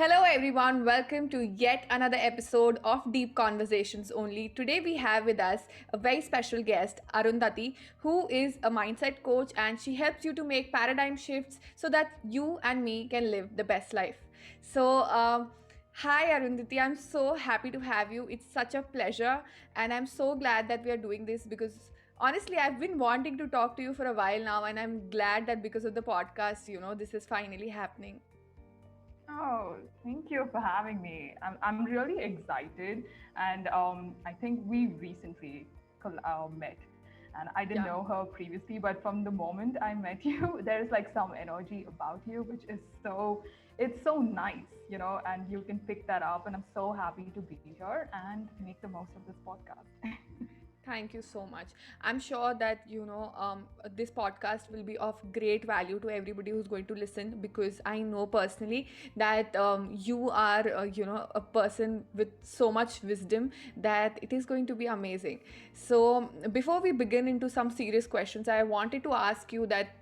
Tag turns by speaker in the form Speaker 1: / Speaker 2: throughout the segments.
Speaker 1: Hello, everyone. Welcome to yet another episode of Deep Conversations Only. Today, we have with us a very special guest, Arundathi, who is a mindset coach and she helps you to make paradigm shifts so that you and me can live the best life. Hi, Arundathi. I'm so happy to have you. It's such a pleasure, and I'm so glad that we are doing this because honestly, I've been wanting to talk to you for a while now, and I'm glad that because of the podcast, this is finally happening.
Speaker 2: Oh, thank you for having me. I'm really excited, and I think we recently met, and I didn't
Speaker 1: Yeah.
Speaker 2: know her previously, but from the moment I met you, there's like some energy about you, which is it's so nice, and you can pick that up, and I'm so happy to be here and make the most of this podcast.
Speaker 1: Thank you so much. I'm sure that this podcast will be of great value to everybody who's going to listen because I know personally that you are a person with so much wisdom that it is going to be amazing. So before we begin into some serious questions, I wanted to ask you that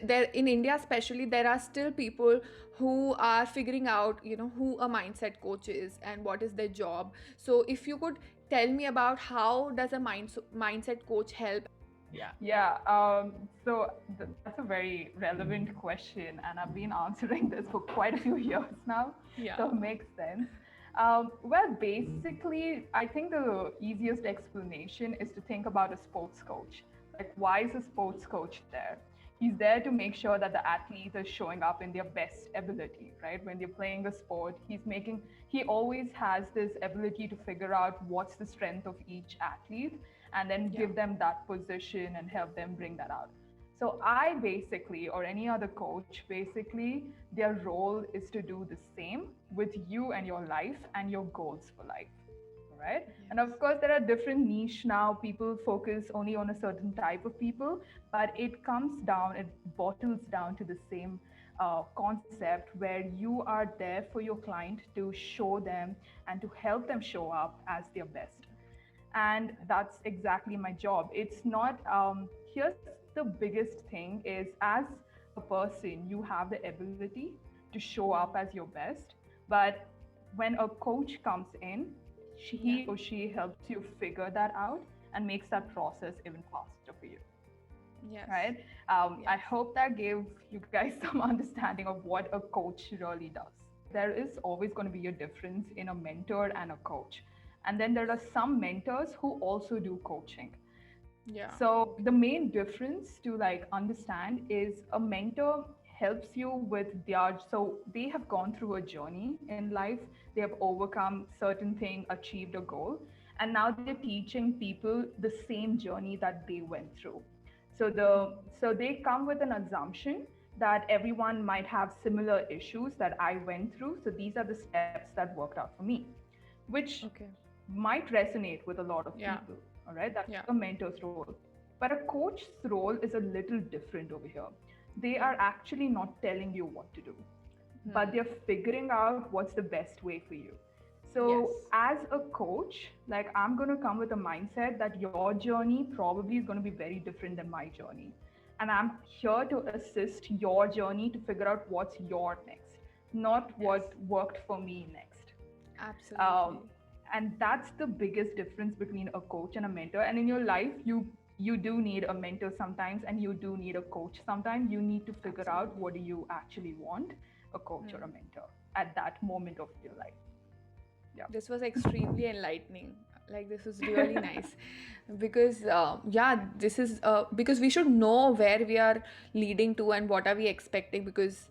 Speaker 1: there in India especially there are still people who are figuring out who a mindset coach is and what is their job. So if you could tell me about how does a mindset coach help. Yeah.
Speaker 2: Yeah, that's a very relevant question, and I've been answering this for quite a few years now,
Speaker 1: Yeah.
Speaker 2: so it makes sense. Well, basically, I think the easiest explanation is to think about a sports coach. Like, why is a sports coach there? He's there to make sure that the athletes are showing up in their best ability, right? When they're playing a sport, he always has this ability to figure out what's the strength of each athlete and then
Speaker 1: Yeah.
Speaker 2: give them that position and help them bring that out. So I basically, or any other coach, basically, their role is to do the same with you and your life and your goals for life. Right? And
Speaker 1: Yes.
Speaker 2: of course, there are different niche now. People focus only on a certain type of people, but it bottles down to the same concept where you are there for your client to show them and to help them show up as their best. And that's exactly my job. It's not Here's the biggest thing is, as a person you have the ability to show up as your best, but when a coach comes in,
Speaker 1: Yeah.
Speaker 2: he or she helps you figure that out and makes that process even faster for you,
Speaker 1: Yes.
Speaker 2: right? I
Speaker 1: Yes.
Speaker 2: hope that gave you guys some understanding of what a coach really does. There is always going to be a difference in a mentor and a coach. And then there are some mentors who also do coaching.
Speaker 1: Yeah.
Speaker 2: So the main difference to like understand is a mentor helps you with so they have gone through a journey in life, they have overcome certain thing, achieved a goal, and now they're teaching people the same journey that they went through. So they come with an assumption that everyone might have similar issues that I went through. So these are the steps that worked out for me, which
Speaker 1: Okay.
Speaker 2: might resonate with a lot of
Speaker 1: Yeah.
Speaker 2: people. All right, that's
Speaker 1: Yeah.
Speaker 2: a mentor's role. But a coach's role is a little different over here. They
Speaker 1: Yeah.
Speaker 2: are actually not telling you what to do, but
Speaker 1: Hmm.
Speaker 2: they're figuring out what's the best way for you. So,
Speaker 1: Yes.
Speaker 2: as a coach, like I'm going to come with a mindset that your journey probably is going to be very different than my journey. And I'm here to assist your journey to figure out what's your next, not
Speaker 1: Yes.
Speaker 2: what worked for me next. Um,
Speaker 1: Absolutely.
Speaker 2: and that's the biggest difference between a coach and a mentor. And in your life, you do need a mentor sometimes, and you do need a coach sometimes. You need to figure out
Speaker 1: Absolutely.
Speaker 2: what do you actually want, a coach or a
Speaker 1: Hmm.
Speaker 2: mentor at that moment of your life. Yeah.
Speaker 1: This was extremely enlightening. Like this was really nice, because yeah, this is because we should know where we are leading to and what are we expecting, because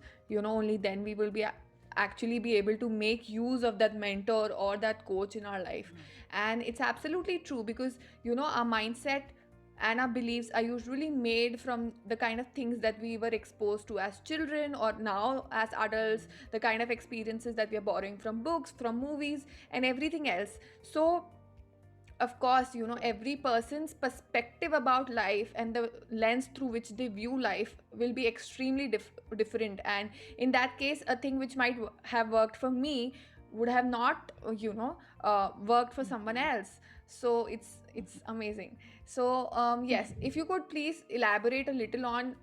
Speaker 1: only then we will be actually be able to make use of that mentor or that coach in our life. And it's absolutely true because our mindset and our beliefs are usually made from the kind of things that we were exposed to as children or now as adults, the kind of experiences that we are borrowing from books, from movies, and everything else. So of course every person's perspective about life and the lens through which they view life will be extremely different, and in that case a thing which might have worked for me would have not worked for someone else. So it's amazing. So yes, if you could please elaborate a little on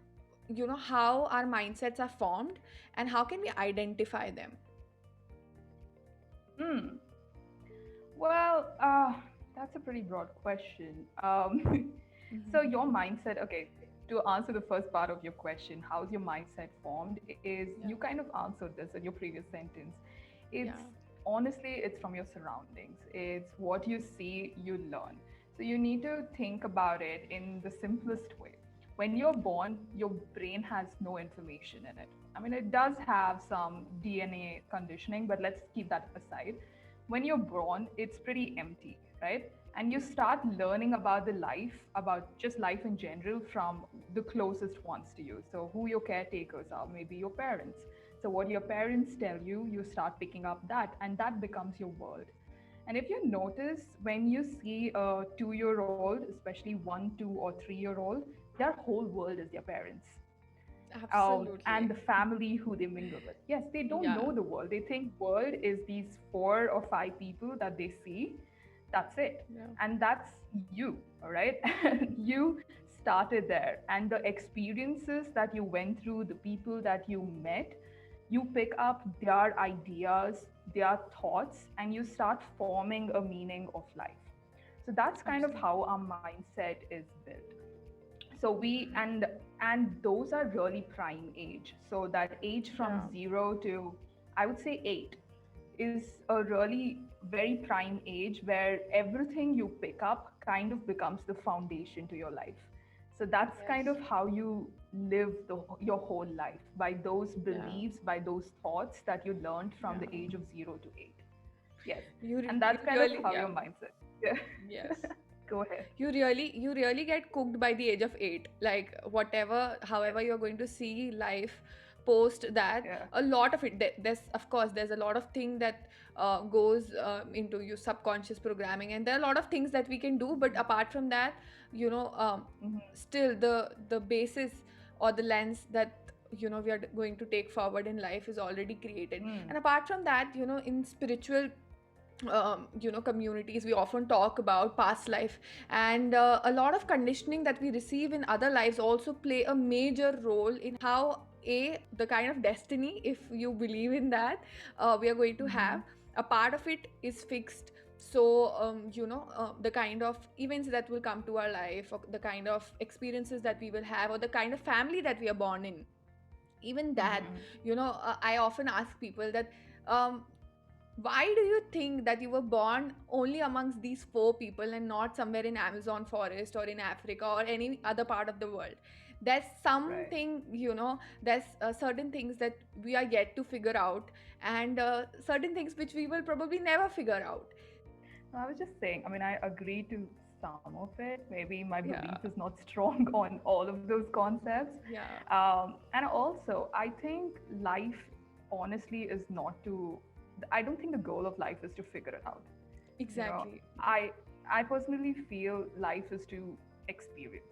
Speaker 1: how our mindsets are formed, and how can we identify them?
Speaker 2: Hmm. Well, that's a pretty broad question. So your mindset, okay, to answer the first part of your question, how's your mindset formed? Is you
Speaker 1: Yeah.
Speaker 2: kind of answered this in your previous sentence. It's
Speaker 1: Yeah.
Speaker 2: honestly, it's from your surroundings. It's what you see, you learn. So you need to think about it in the simplest way. When you're born, your brain has no information in it. I mean, it does have some DNA conditioning, but let's keep that aside. When you're born, it's pretty empty, right? And you start learning about the life, about just life in general, from the closest ones to you. So, who your caretakers are, maybe your parents. So, what your parents tell you, you start picking up that, and that becomes your world. And if you notice, when you see a 2 year old, especially 1, 2, or 3 year old, their whole world is their parents, and
Speaker 1: Absolutely.
Speaker 2: the family who they mingle with. Yes, they don't
Speaker 1: Yeah.
Speaker 2: know the world. They think world is these 4 or 5 people that they see. That's it.
Speaker 1: Yeah.
Speaker 2: And that's you, all right? You started there. And the experiences that you went through, the people that you met, you pick up their ideas, their thoughts, and you start forming a meaning of life. So that's kind of
Speaker 1: Absolutely.
Speaker 2: how our mindset is built. So we and those are really prime age. So that age from
Speaker 1: Yeah.
Speaker 2: 0 to, I would say, 8 is a really very prime age where everything you pick up kind of becomes the foundation to your life. So that's kind
Speaker 1: Yes.
Speaker 2: of how you live your whole life, by those
Speaker 1: Yeah.
Speaker 2: beliefs, by those thoughts that you learned from
Speaker 1: Yeah.
Speaker 2: the age of 0 to 8. Yes.
Speaker 1: You
Speaker 2: And
Speaker 1: you
Speaker 2: that's kind of
Speaker 1: really,
Speaker 2: how
Speaker 1: yeah.
Speaker 2: your mindset. Yeah.
Speaker 1: Yes.
Speaker 2: Go ahead.
Speaker 1: You really get cooked by the age of 8, like whatever,
Speaker 2: Yes.
Speaker 1: however you're going to see life post that.
Speaker 2: Yeah.
Speaker 1: A lot of it, there's, of course, there's a lot of thing that goes into your subconscious programming, and there are a lot of things that we can do, but apart from that, you know um,
Speaker 2: Mhm.
Speaker 1: still the basis or the lens that we are going to take forward in life is already created.
Speaker 2: Mm.
Speaker 1: And apart from that, in spiritual communities, we often talk about past life, and a lot of conditioning that we receive in other lives also play a major role in how the kind of destiny, if you believe in that, we are going to
Speaker 2: Mhm.
Speaker 1: have. A part of it is fixed. So the kind of events that will come to our life, or the kind of experiences that we will have, or the kind of family that we are born in, even that,
Speaker 2: Mhm.
Speaker 1: I often ask people that, um, why do you think that you were born only amongst these four people and not somewhere in Amazon forest or in Africa or any other part of the world? There's
Speaker 2: Right.
Speaker 1: something, there's certain things that we are yet to figure out, and certain things which we will probably never figure out.
Speaker 2: No, I was just saying, I mean, I agree to some of it. Maybe my belief
Speaker 1: Yeah.
Speaker 2: is not strong on all of those concepts.
Speaker 1: Yeah.
Speaker 2: And also, I think life, honestly, is not to, I don't think the goal of life is to figure it out. You know,
Speaker 1: Exactly.
Speaker 2: I personally feel life is to experience.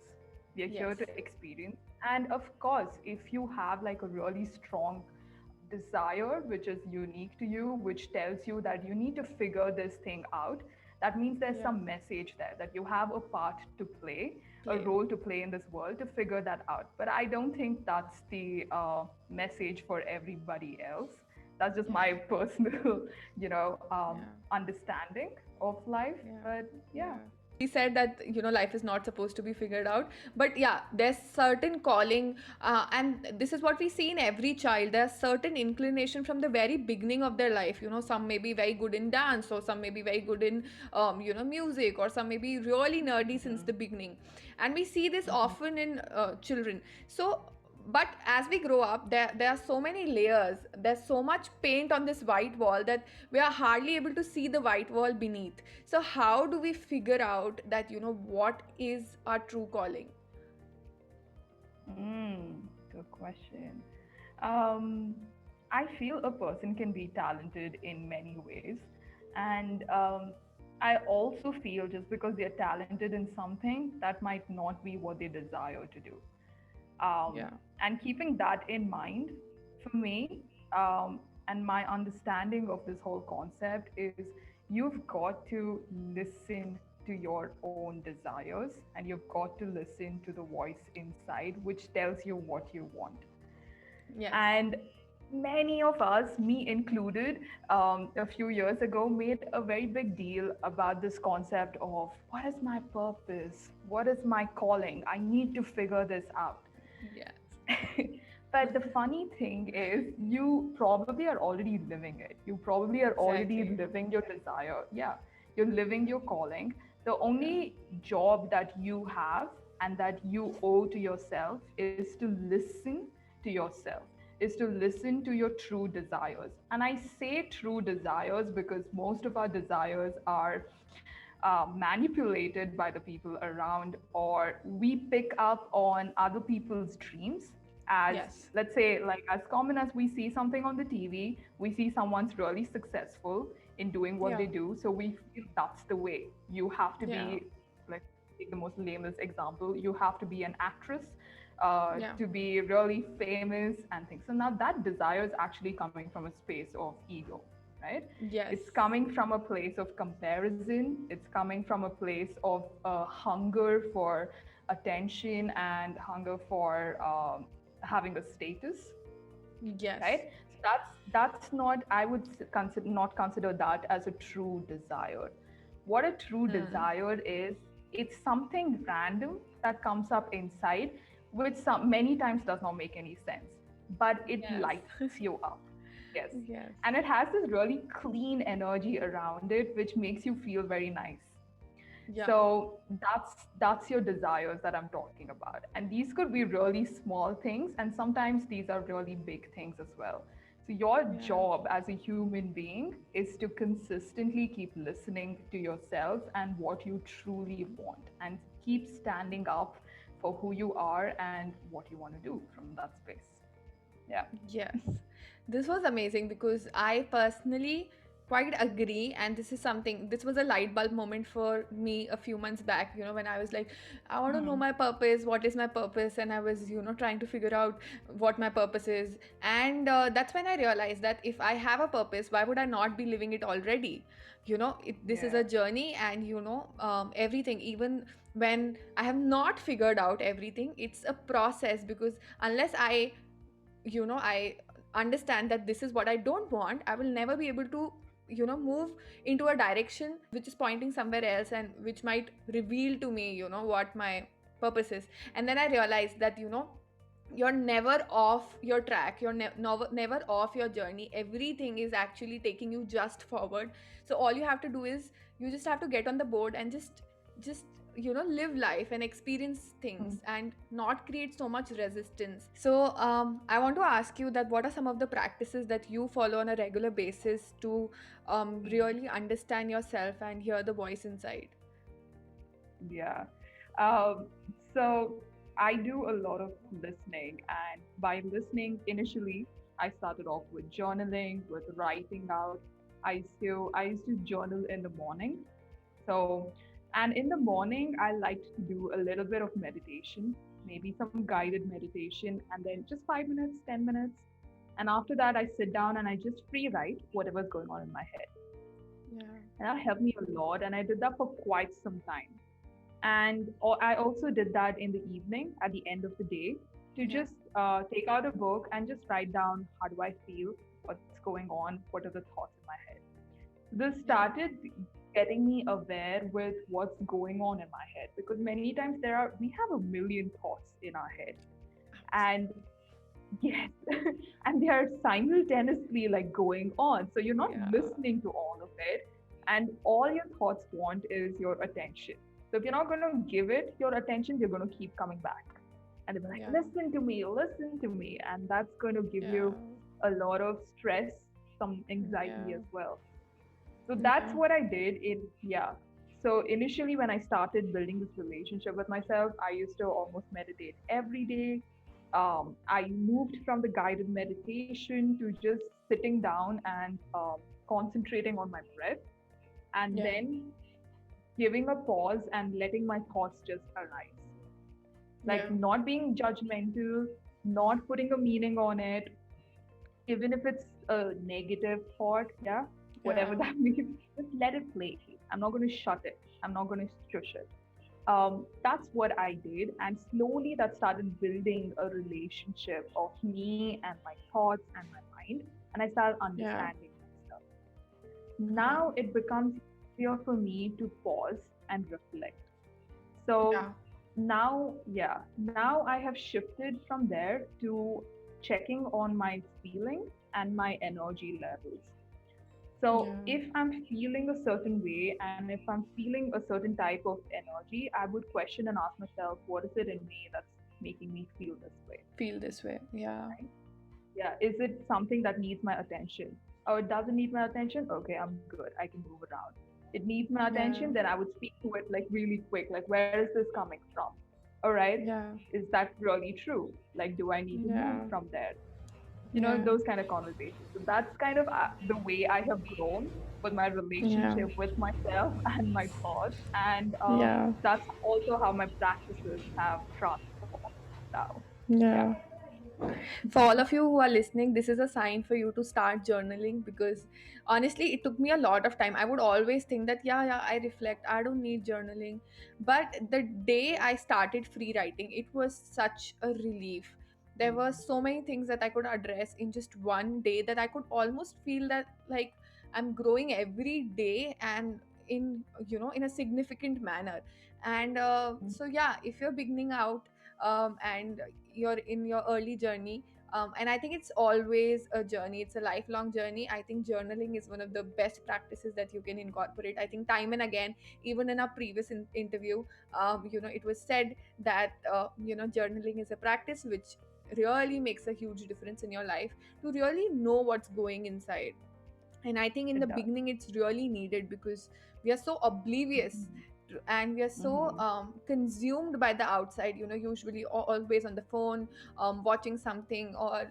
Speaker 2: We are here
Speaker 1: Yes.
Speaker 2: to experience. And of course, if you have like a really strong desire which is unique to you, which tells you that you need to figure this thing out, that means there's
Speaker 1: Yeah.
Speaker 2: some message there that you have a part to play, a
Speaker 1: Play.
Speaker 2: role to play in this world to figure that out. But I don't think that's the message for everybody else. That's just
Speaker 1: Yeah.
Speaker 2: my personal,
Speaker 1: Yeah.
Speaker 2: understanding of life.
Speaker 1: Yeah.
Speaker 2: But yeah.
Speaker 1: Yeah. We said that life is not supposed to be figured out, but yeah, there's certain calling, and this is what we see in every child. There's certain inclination from the very beginning of their life. Some may be very good in dance, or some may be very good in music, or some may be really nerdy since
Speaker 2: Hmm.
Speaker 1: the beginning, and we see this
Speaker 2: Hmm.
Speaker 1: often in children. So, but as we grow up, there are so many layers, there's so much paint on this white wall that we are hardly able to see the white wall beneath. So how do we figure out that what is our true calling?
Speaker 2: Good question. Um, I feel a person can be talented in many ways. And I also feel just because they're talented in something, that might not be what they desire to do. Um,
Speaker 1: Yeah.
Speaker 2: and keeping that in mind, for me, and my understanding of this whole concept is you've got to listen to your own desires, and you've got to listen to the voice inside which tells you what you want.
Speaker 1: Yes.
Speaker 2: And many of us, me included, a few years ago, made a very big deal about this concept of what is my purpose? What is my calling? I need to figure this out.
Speaker 1: Yes.
Speaker 2: But the funny thing is, you probably are already living it. You probably are already
Speaker 1: Exactly.
Speaker 2: living your desire. Yeah, you're living your calling. The
Speaker 1: Yeah.
Speaker 2: only job that you have and that you owe to yourself is to listen to yourself, is to listen to your true desires. And I say true desires because most of our desires are manipulated by the people around, or we pick up on other people's dreams as,
Speaker 1: Yes.
Speaker 2: let's say, like as common as we see something on the TV, we see someone's really successful in doing what
Speaker 1: Yeah.
Speaker 2: they do, so we feel that's the way you have to
Speaker 1: Yeah.
Speaker 2: be. Like, take the most lamest example, you have to be an actress
Speaker 1: Yeah.
Speaker 2: to be really famous and things. So now that desire is actually coming from a space of ego, right?
Speaker 1: Yes.
Speaker 2: It's coming from a place of comparison. It's coming from a place of hunger for attention and hunger for having a status,
Speaker 1: Yes.
Speaker 2: right? So that's not, I would consider, not consider that as a true desire. What a true
Speaker 1: Hmm.
Speaker 2: desire is, it's something random that comes up inside, which some many times does not make any sense, but it
Speaker 1: Yes.
Speaker 2: lights you up. Yes.
Speaker 1: Yes.
Speaker 2: And it has this really clean energy around it, which makes you feel very nice.
Speaker 1: Yeah.
Speaker 2: So that's your desires that I'm talking about. And these could be really small things, and sometimes these are really big things as well. So your
Speaker 1: Yeah.
Speaker 2: job as a human being is to consistently keep listening to yourself and what you truly want, and keep standing up for who you are and what you want to do from that space. Yeah.
Speaker 1: Yes, this was amazing because I personally quite agree. And this is something, this was a light bulb moment for me a few months back, when I was like, I want to know
Speaker 2: Hmm.
Speaker 1: my purpose, what is my purpose? And I was, trying to figure out what my purpose is. And that's when I realized that if I have a purpose, why would I not be living it already? This is
Speaker 2: Yeah.
Speaker 1: a journey, and everything, even when I have not figured out everything, it's a process. Because unless I understand that this is what I don't want, I will never be able to move into a direction which is pointing somewhere else, and which might reveal to me what my purpose is. And then I realized that you're never off your track, you're never off your journey. Everything is actually taking you just forward. So all you have to do is, you just have to get on the board and just live life and experience things,
Speaker 2: Hmm.
Speaker 1: and not create so much resistance. So I want to ask you that what are some of the practices that you follow on a regular basis to really understand yourself and hear the voice inside?
Speaker 2: Yeah. Um, so I do a lot of listening, and by listening, initially, I started off with journaling, with writing out. I used to journal in the morning. So, and in the morning, I liked to do a little bit of meditation, maybe some guided meditation, and then just 5 minutes, 10 minutes. And after that, I sit down and I just free write whatever's going on in my head.
Speaker 1: Yeah.
Speaker 2: And that helped me a lot, and I did that for quite some time. And I also did that in the evening at the end of the day, to
Speaker 1: Yeah.
Speaker 2: just take out a book and just write down, how do I feel, what's going on, what are the thoughts in my head. This
Speaker 1: Yeah.
Speaker 2: started getting me aware with what's going on in my head, because many times we have a million thoughts in our head, and yes, and they are simultaneously like going on. So you're not
Speaker 1: Yeah.
Speaker 2: listening to all of it, and all your thoughts want is your attention. So if you're not going to give it your attention, they're going to keep coming back, and they'll be like,
Speaker 1: Yeah.
Speaker 2: listen to me, and that's going to give
Speaker 1: Yeah.
Speaker 2: you a lot of stress, some
Speaker 1: Yeah.
Speaker 2: anxiety as well. So that's
Speaker 1: Yeah.
Speaker 2: what I did. Yeah. So initially, when I started building this relationship with myself, I used to almost meditate every day. I moved from the guided meditation to just sitting down and concentrating on my breath, and
Speaker 1: Yeah.
Speaker 2: then giving a pause and letting my thoughts just arise.
Speaker 1: Yeah.
Speaker 2: Like, not being judgmental, not putting a meaning on it, even if it's a negative thought, yeah, whatever
Speaker 1: Yeah.
Speaker 2: that means, just let it play. I'm not going to shut it. I'm not going to shush it. That's what I did. And slowly that started building a relationship of me and my thoughts and my mind. And I started
Speaker 1: Yeah.
Speaker 2: understanding myself.
Speaker 1: Yeah.
Speaker 2: Now it becomes easier for me to pause and reflect. So
Speaker 1: Yeah.
Speaker 2: now I have shifted from there to checking on my feelings and my energy levels. So
Speaker 1: Yeah.
Speaker 2: if I'm feeling a certain way and if I'm feeling a certain type of energy, I would question and ask myself, what is it in me that's making me feel this way?
Speaker 1: Feel this way. Yeah.
Speaker 2: Right? Yeah. Is it something that needs my attention? Oh, it doesn't need my attention? Okay, I'm good. I can move around. It needs my attention,
Speaker 1: Yeah.
Speaker 2: then I would speak to it like really quick. Like, where is this coming from? All right.
Speaker 1: Yeah.
Speaker 2: Is that really true? Like, do I need to move
Speaker 1: Yeah.
Speaker 2: from there?
Speaker 1: Yeah.
Speaker 2: Those kind of conversations. So that's kind of the way I have grown with my
Speaker 1: Yeah.
Speaker 2: relationship with myself and my thoughts. And
Speaker 1: Yeah.
Speaker 2: that's also how my practices have transformed now. Yeah.
Speaker 1: Yeah. For all of you who are listening, this is a sign for you to start journaling, because honestly it took me a lot of time. I would always think that yeah, I reflect, I don't need journaling. But the day I started free writing, it was such a relief. There were so many things that I could address in just one day, that I could almost feel that like I'm growing every day, and in in a significant manner. And so yeah, if you're beginning out, and you're in your early journey, and I think it's always a journey, it's a lifelong journey. I think journaling is one of the best practices that you can incorporate. I think time and again, even in our previous interview, it was said that journaling is a practice which really makes a huge difference in your life, to really know what's going inside. And I think in the
Speaker 2: It does.
Speaker 1: beginning it's really needed, because we are so oblivious
Speaker 2: Mm-hmm.
Speaker 1: and we are so
Speaker 2: Mm-hmm.
Speaker 1: consumed by the outside, usually always on the phone, watching something, or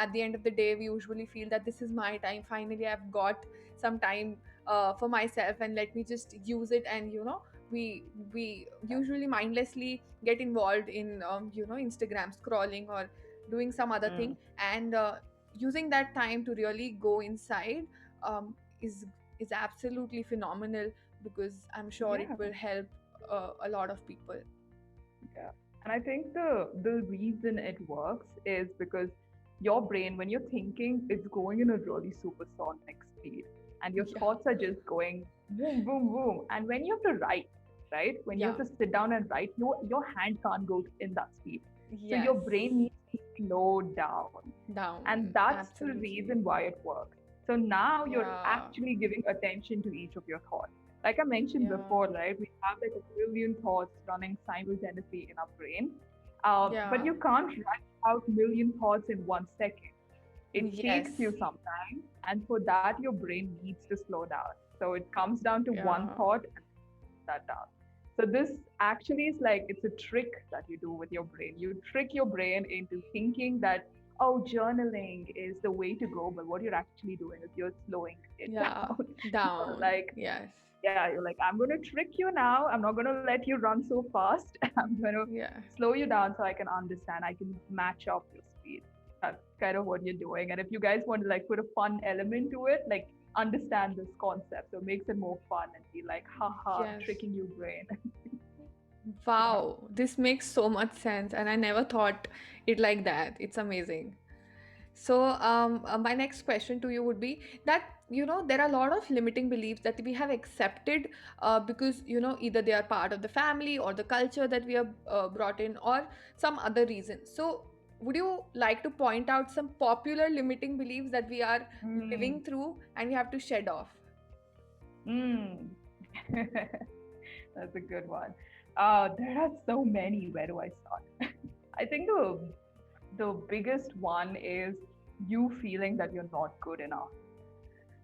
Speaker 1: at the end of the day we usually feel that this is my time, finally I've got some time for myself, and let me just use it. And we usually mindlessly get involved in Instagram scrolling, or doing some other thing.
Speaker 2: Mm.
Speaker 1: And using that time to really go inside, um, is is absolutely phenomenal, because I'm sure it
Speaker 2: Yeah.
Speaker 1: will help a lot of people.
Speaker 2: Yeah. And I think the reason it works is because your brain, when you're thinking, it's going in a really supersonic speed, and your
Speaker 1: Yeah.
Speaker 2: thoughts are just going boom, boom, boom. And when you have to write, right? When you have
Speaker 1: Yeah.
Speaker 2: to sit down and write, your hand can't go in that speed. So your
Speaker 1: Yes.
Speaker 2: brain needs to slow down. And
Speaker 1: Down.
Speaker 2: that's the
Speaker 1: Absolutely.
Speaker 2: reason why it works. So now you're
Speaker 1: Yeah.
Speaker 2: actually giving attention to each of your thoughts. Like I mentioned
Speaker 1: Yeah.
Speaker 2: before, right? We have like a billion thoughts running simultaneously in our brain. But
Speaker 1: Yeah.
Speaker 2: you can't write out million thoughts in 1 second. It takes
Speaker 1: Yes.
Speaker 2: you some time, and for that, your brain needs to slow down. So it comes down to one
Speaker 1: Yeah.
Speaker 2: thought and that down. So this actually is like it's a trick that you do with your brain. You trick your brain into thinking that oh, journaling is the way to go, but what you're actually doing is you're slowing it
Speaker 1: Yeah.
Speaker 2: down. You're
Speaker 1: Down.
Speaker 2: like,
Speaker 1: Yes.
Speaker 2: yeah, you're like, I'm going to trick you now. I'm not going to let you run so fast. I'm going to
Speaker 1: Yeah.
Speaker 2: slow you down so I can understand. I can match up your speed. That's kind of what you're doing. And if you guys want to like put a fun element to it, like understand this concept, so it makes it more fun and be like, haha, I'm
Speaker 1: Yes.
Speaker 2: tricking you, brain. Yeah.
Speaker 1: Wow, this makes so much sense, and I never thought it like that. It's amazing. So, my next question to you would be that there are a lot of limiting beliefs that we have accepted, because either they are part of the family or the culture that we are brought in, or some other reason. So, would you like to point out some popular limiting beliefs that we are
Speaker 2: Mm,
Speaker 1: living through and we have to shed off?
Speaker 2: mm. That's a good one. There are so many. Where do I start? I think the biggest one is you feeling that you're not good enough.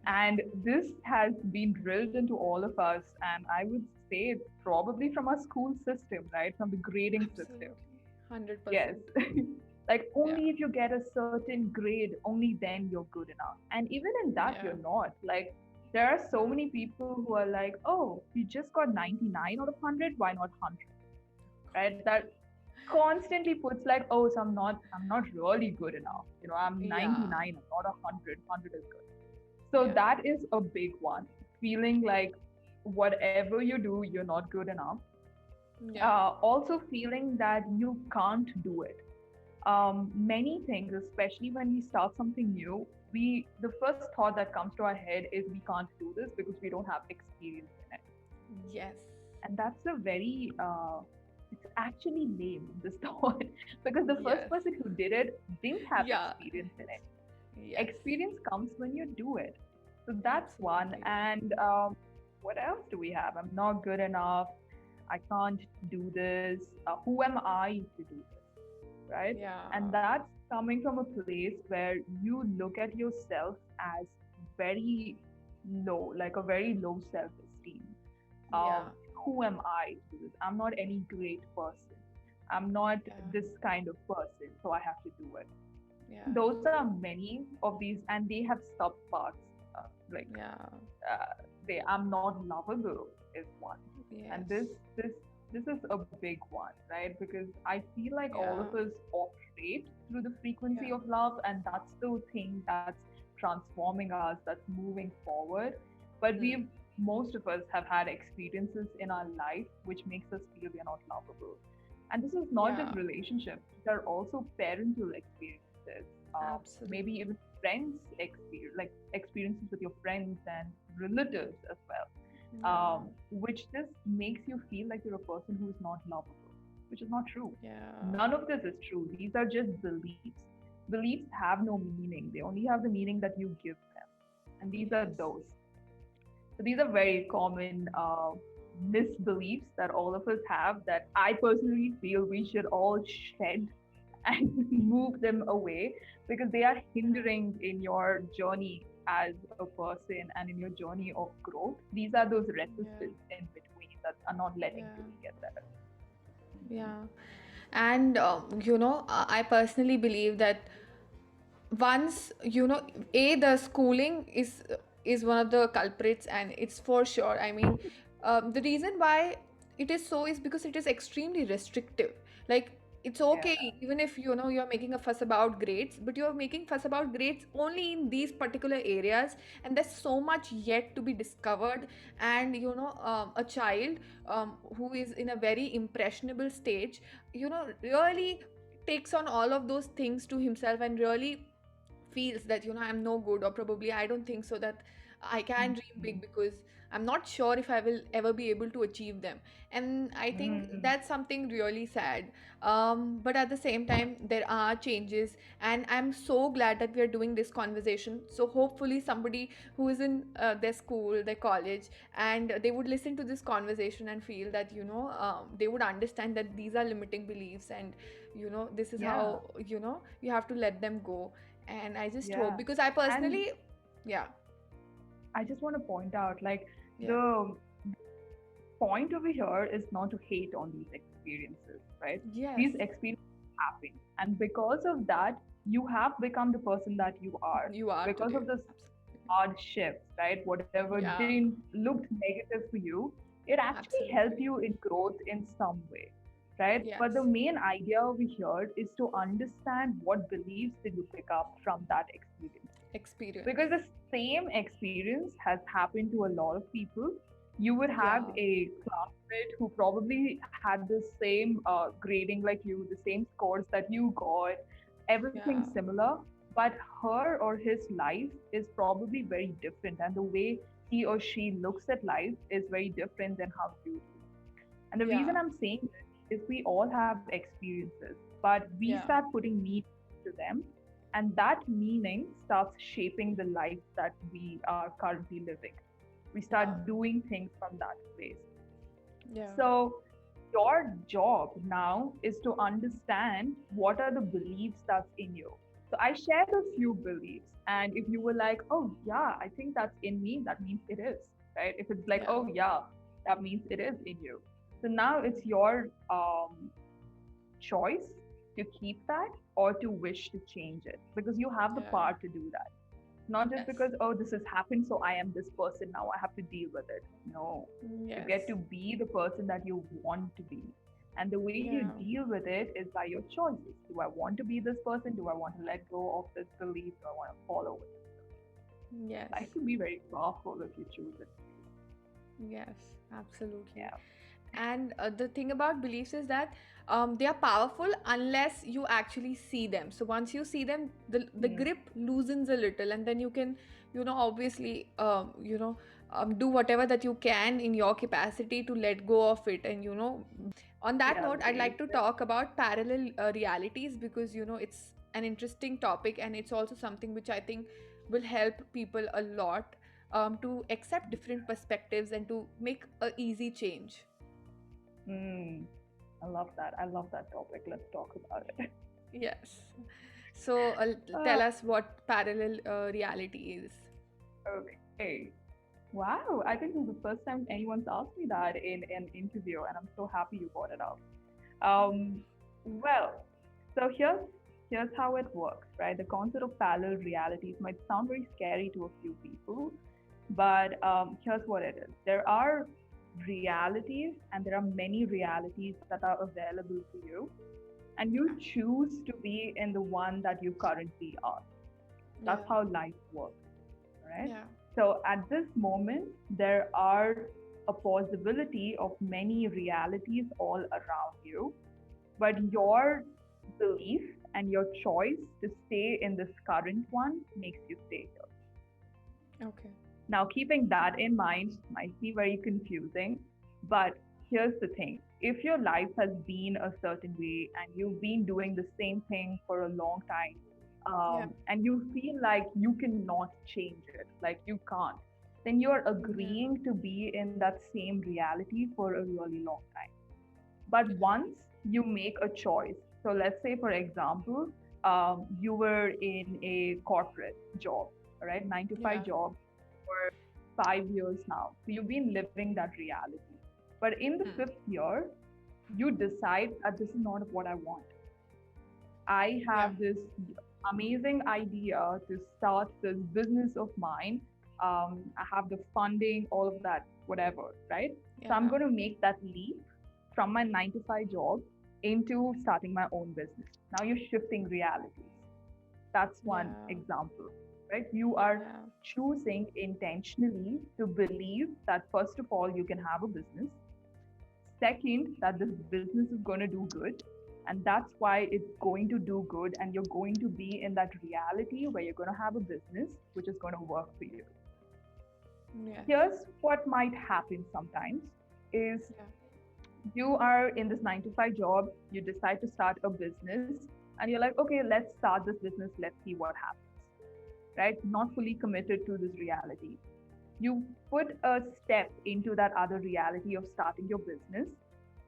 Speaker 2: And this has been drilled into all of us, and I would say it's probably from our school system, right? From the grading system.
Speaker 1: Absolutely, hundred
Speaker 2: Yes.
Speaker 1: percent.
Speaker 2: Like
Speaker 1: Yeah,
Speaker 2: only if you get a certain grade, only then you're good enough. And even in that,
Speaker 1: yeah,
Speaker 2: you're not. Like there are so many people who are like, oh, you just got 99 out of 100, why not 100? Right? That constantly puts like, oh, so I'm not really good enough. I'm
Speaker 1: yeah,
Speaker 2: 99, I'm not 100. 100 is good. So
Speaker 1: yeah,
Speaker 2: that is a big one. Feeling like whatever you do, you're not good enough.
Speaker 1: Yeah.
Speaker 2: Also feeling that you can't do it. Many things, especially when we start something new, the first thought that comes to our head is we can't do this because we don't have experience in it.
Speaker 1: Yes.
Speaker 2: And that's a very it's actually lame, this thought, because the first
Speaker 1: Yes.
Speaker 2: person who did it didn't have
Speaker 1: Yeah.
Speaker 2: experience in it.
Speaker 1: Yes.
Speaker 2: Experience comes when you do it. So that's one.
Speaker 1: Absolutely.
Speaker 2: And what else do we have? I'm not good enough. I can't do this. Who am I to do this? Right? And
Speaker 1: Yeah.
Speaker 2: that's coming from a place where you look at yourself as very low, like a very low self esteem.
Speaker 1: Yeah.
Speaker 2: Who am I to do this? I'm not any great person. I'm not
Speaker 1: Yeah.
Speaker 2: this kind of person, so I have to do it.
Speaker 1: Yeah.
Speaker 2: Those are many of these, and they have sub parts. Like
Speaker 1: Yeah.
Speaker 2: they, I'm not lovable is one, and
Speaker 1: Yes.
Speaker 2: this is a big one, right? Because I feel like all
Speaker 1: Yeah.
Speaker 2: of us operate through the frequency
Speaker 1: Yeah.
Speaker 2: of love, and that's the thing that's transforming us, that's moving forward. But
Speaker 1: Hmm.
Speaker 2: we, most of us have had experiences in our life which makes us feel we are not lovable. And this is not
Speaker 1: Yeah.
Speaker 2: just relationships; there are also parental experiences, maybe
Speaker 1: Absolutely.
Speaker 2: even friends experience, like experiences with your friends and relatives as well,
Speaker 1: Yeah.
Speaker 2: which just makes you feel like you're a person who is not lovable, which is not true.
Speaker 1: Yeah.
Speaker 2: None of this is true. These are just beliefs. Beliefs have no meaning. They only have the meaning that you give them, and these are
Speaker 1: Yes.
Speaker 2: those. So these are very common misbeliefs that all of us have, that I personally feel we should all shed and move them away, because they are hindering in your journey as a person and in your journey of growth. These are those
Speaker 1: Yeah.
Speaker 2: resistance in between that are not letting you
Speaker 1: Yeah.
Speaker 2: get there.
Speaker 1: Yeah. And I personally believe that once the schooling is one of the culprits, and it's for sure. I mean, the reason why it is so is because it is extremely restrictive. Like, it's okay
Speaker 2: Yeah.
Speaker 1: even if you're making a fuss about grades, but you're making fuss about grades only in these particular areas, and there's so much yet to be discovered. And a child who is in a very impressionable stage, really takes on all of those things to himself, and really feels that I'm no good, or probably I don't think so that I can dream big,
Speaker 2: Mm-hmm.
Speaker 1: because I'm not sure if I will ever be able to achieve them. And I think
Speaker 2: Mm-hmm.
Speaker 1: that's something really sad. But at the same time, there are changes, and I'm so glad that we are doing this conversation. So hopefully somebody who is in their school, their college, and they would listen to this conversation and feel that they would understand that these are limiting beliefs, and this is
Speaker 2: Yeah.
Speaker 1: how you have to let them go. And I just hope,
Speaker 2: Yeah.
Speaker 1: because I
Speaker 2: And
Speaker 1: personally, yeah,
Speaker 2: I just want to point out, like,
Speaker 1: yeah,
Speaker 2: the point over here is not to hate on these experiences, right?
Speaker 1: yes,
Speaker 2: These experiences happen. And because of that, you have become the person that you are.
Speaker 1: you are
Speaker 2: Because
Speaker 1: today.
Speaker 2: of this
Speaker 1: Absolutely.
Speaker 2: hardships, right? Whatever
Speaker 1: Yeah,
Speaker 2: didn't looked negative for you, it actually helped
Speaker 1: absolutely.
Speaker 2: you in growth in some way, right? But the
Speaker 1: Yes,
Speaker 2: main idea over here is to understand what beliefs did you pick up from that experience,
Speaker 1: experience.
Speaker 2: because the same experience has happened to a lot of people. You would have
Speaker 1: Yeah,
Speaker 2: a classmate who probably had the same grading like you, the same scores that you got, everything
Speaker 1: yeah,
Speaker 2: similar, but her or his life is probably very different, and the way he or she looks at life is very different than how you do. And the reason
Speaker 1: yeah,
Speaker 2: I'm saying this is we all have experiences, but we
Speaker 1: yeah,
Speaker 2: start putting meaning to them. And that meaning starts shaping the life that we are currently living. We
Speaker 1: yeah,
Speaker 2: start doing things from that place.
Speaker 1: yeah,
Speaker 2: So, your job now is to understand what are the beliefs that's in you. So, I shared a few beliefs, and if you were like, oh, yeah, I think that's in me, that means it is, right? If it's like,
Speaker 1: yeah,
Speaker 2: oh, yeah, that means it is in you. So, now it's your choice to keep that or to wish to change it, because you have the
Speaker 1: yeah,
Speaker 2: power to do that. Not just
Speaker 1: yes,
Speaker 2: because, oh, this has happened, so I am this person now, I have to deal with it. No, you get
Speaker 1: yes,
Speaker 2: to be the person that you want to be. And the way you
Speaker 1: yeah,
Speaker 2: deal with it is by your choices. Do I want to be this person? Do I want to let go of this belief? Do I want to follow it?
Speaker 1: yes.
Speaker 2: Life can be very powerful if you choose it.
Speaker 1: Yes, absolutely.
Speaker 2: Yeah.
Speaker 1: And the thing about beliefs is that they are powerful unless you actually see them. So once you see them, the
Speaker 2: Hmm.
Speaker 1: grip loosens a little, and then you can, obviously, do whatever that you can in your capacity to let go of it. And on that note, I'd
Speaker 2: Reality.
Speaker 1: like to talk about parallel realities, because it's an interesting topic, and it's also something which I think will help people a lot, to accept different perspectives and to make a easy change.
Speaker 2: Hmm. I love that. I love that topic. Let's talk about it.
Speaker 1: Yes. So
Speaker 2: Uh,
Speaker 1: tell us what parallel reality is.
Speaker 2: okay. Wow. I think this is the first time anyone's asked me that in an interview, and I'm so happy you brought it up. Um, well, so here's how it works, right? The concept of parallel realities might sound very scary to a few people, but here's what it is. There are realities, and there are many realities that are available to you, and you choose to be in the one that you currently are. That's
Speaker 1: Yeah.
Speaker 2: how life works, right?
Speaker 1: Yeah.
Speaker 2: So at this moment, there are a possibility of many realities all around you, but your belief and your choice to stay in this current one makes you stay here.
Speaker 1: Okay.
Speaker 2: Now, keeping that in mind might be very confusing, but here's the thing. If your life has been a certain way and you've been doing the same thing for a long time,
Speaker 1: Yeah.
Speaker 2: and you feel like you cannot change it, like you can't, then you're
Speaker 1: Yeah.
Speaker 2: agreeing to be in that same reality for a really long time. But once you make a choice, so let's say, for example, you were in a corporate job, all right, nine to
Speaker 1: Yeah.
Speaker 2: five job for 5 years now. So you've been living that reality. But in the
Speaker 1: Hmm.
Speaker 2: fifth year, you decide that this is not what I want. I
Speaker 1: Yeah.
Speaker 2: have this amazing idea to start this business of mine. I have the funding, all of that, whatever, right? So I'm
Speaker 1: Yeah.
Speaker 2: going to make that leap from my 9 to 5 job into starting my own business. Now you're shifting realities. That's one
Speaker 1: Yeah.
Speaker 2: example, right? You are
Speaker 1: Yeah.
Speaker 2: choosing intentionally to believe that, first of all, you can have a business. Second, that this business is going to do good. And that's why it's going to do good. And you're going to be in that reality where you're going to have a business which is going to work for you.
Speaker 1: Yes.
Speaker 2: Here's what might happen sometimes is
Speaker 1: Yeah.
Speaker 2: you are in this 9 to 5 job, you decide to start a business, and you're like, okay, let's start this business, let's see what happens, right? Not fully committed to this reality. You put a step into that other reality of starting your business.